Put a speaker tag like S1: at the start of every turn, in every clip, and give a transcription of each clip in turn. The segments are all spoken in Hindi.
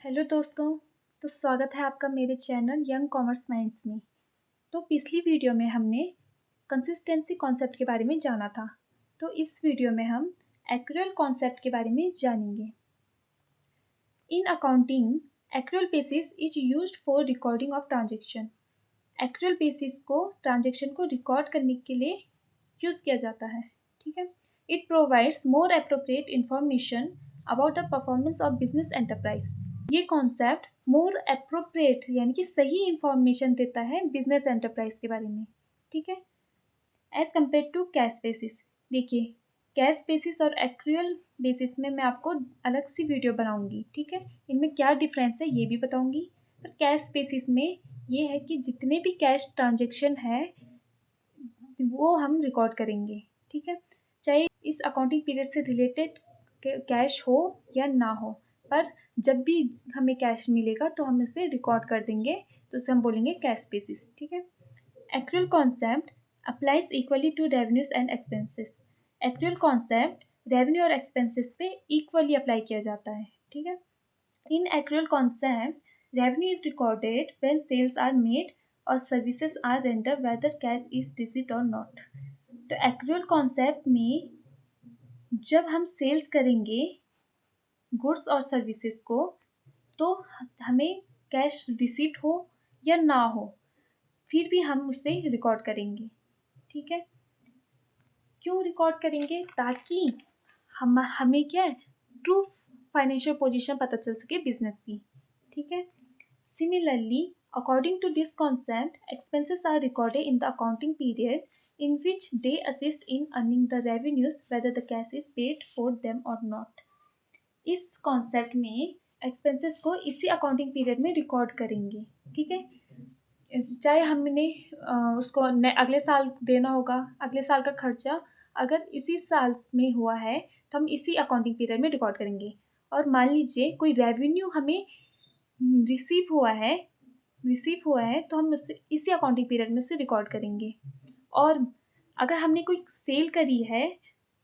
S1: हेलो दोस्तों। तो स्वागत है आपका मेरे चैनल यंग कॉमर्स माइंड्स में। तो पिछली वीडियो में हमने कंसिस्टेंसी कॉन्सेप्ट के बारे में जाना था। तो इस वीडियो में हम एक्रूअल कॉन्सेप्ट के बारे में जानेंगे। In accounting accrual basis is used for recording of transaction. Accrual basis को ट्रांजेक्शन को रिकॉर्ड करने के लिए यूज़ किया जाता है। ठीक है। It provides more appropriate information about the performance of business enterprise. ये कॉन्सेप्ट मोर एप्रोप्रिएट यानी कि सही इंफॉर्मेशन देता है बिजनेस एंटरप्राइज के बारे में। ठीक है। As compare to cash basis. देखिए, कैश बेसिस और एक्रूअल बेसिस में मैं आपको अलग सी वीडियो बनाऊंगी। ठीक है। इनमें क्या डिफरेंस है ये भी बताऊंगी। पर कैश बेसिस में ये है कि जितने भी कैश ट्रांजेक्शन है वो हम रिकॉर्ड करेंगे। ठीक है। चाहे इस अकाउंटिंग पीरियड से रिलेटेड कैश हो या ना हो, पर जब भी हमें कैश मिलेगा तो हम उसे रिकॉर्ड कर देंगे, तो उसे हम बोलेंगे कैश बेसिस। ठीक है। Accrual concept applies equally to revenues and expenses. Accrual concept revenue और एक्सपेंसेस पे इक्वली अप्लाई किया जाता है। ठीक है। In accrual concept revenue is recorded when sales are made or services are render whether cash is received or not. तो एक्रूअल कॉन्सेप्ट में जब हम सेल्स करेंगे गुड्स और सर्विसेज को, तो हमें कैश रिसीव्ड हो या ना हो, फिर भी हम उसे रिकॉर्ड करेंगे। ठीक है। क्यों रिकॉर्ड करेंगे? ताकि हमें क्या है, ट्रू फाइनेंशियल पोजीशन पता चल सके बिजनेस की। ठीक है। Similarly, according to this concept, expenses are recorded in the accounting period in which they assist in earning the revenues whether the cash is paid for them or not. इस कॉन्सेप्ट में एक्सपेंसेस को इसी अकाउंटिंग पीरियड में रिकॉर्ड करेंगे। ठीक है। चाहे हमने उसको अगले साल देना होगा, अगले साल का खर्चा अगर इसी साल में हुआ है तो हम इसी अकाउंटिंग पीरियड में रिकॉर्ड करेंगे। और मान लीजिए कोई रेवेन्यू हमें रिसीव हुआ है तो हम उससे इसी अकाउंटिंग पीरियड में उसे रिकॉर्ड करेंगे। और अगर हमने कोई सेल करी है,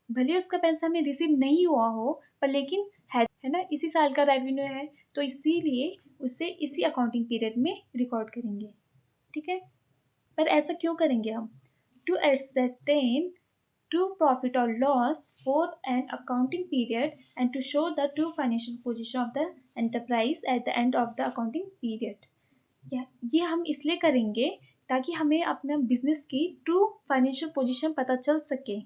S1: भले उसका पैसा हमें रिसीव नहीं हुआ हो, पर लेकिन है ना, इसी साल का रेवेन्यू है, तो इसीलिए उसे इसी अकाउंटिंग पीरियड में रिकॉर्ड करेंगे। ठीक है। पर ऐसा क्यों करेंगे हम? टू एसरटेन ट्रू प्रॉफिट और loss for an accounting period and to show the true financial position of the enterprise at the end of the accounting period. ये हम इसलिए करेंगे ताकि हमें अपना बिजनेस की ट्रू फाइनेंशियल पोजीशन पता चल सके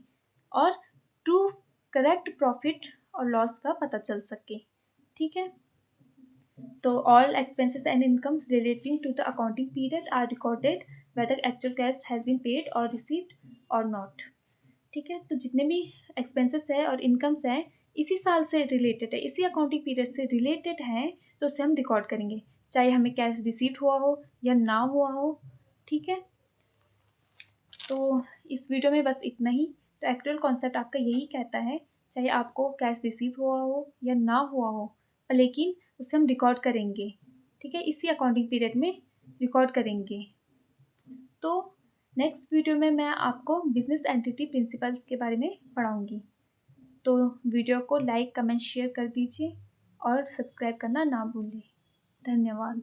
S1: और ट्रू करेक्ट प्रॉफिट और लॉस का पता चल सके। ठीक है। तो all expenses and incomes relating to the accounting period are recorded whether actual cash has been paid or received or not. ठीक है। तो जितने भी एक्सपेंसेस है और इनकम्स हैं इसी साल से रिलेटेड है, इसी अकाउंटिंग पीरियड से रिलेटेड हैं, तो उसे हम रिकॉर्ड करेंगे, चाहे हमें कैश रिसीव्ड हुआ हो या ना हुआ हो। ठीक है। तो इस वीडियो में बस इतना ही। तो एक्चुअल कॉन्सेप्ट आपका यही कहता है, चाहे आपको कैश रिसीव हुआ हो या ना हुआ हो, पर लेकिन उसे हम रिकॉर्ड करेंगे। ठीक है। इसी अकाउंटिंग पीरियड में रिकॉर्ड करेंगे। तो नेक्स्ट वीडियो में मैं आपको बिजनेस एंटिटी प्रिंसिपल्स के बारे में पढ़ाऊँगी। तो वीडियो को लाइक कमेंट शेयर कर दीजिए और सब्सक्राइब करना ना भूलें। धन्यवाद।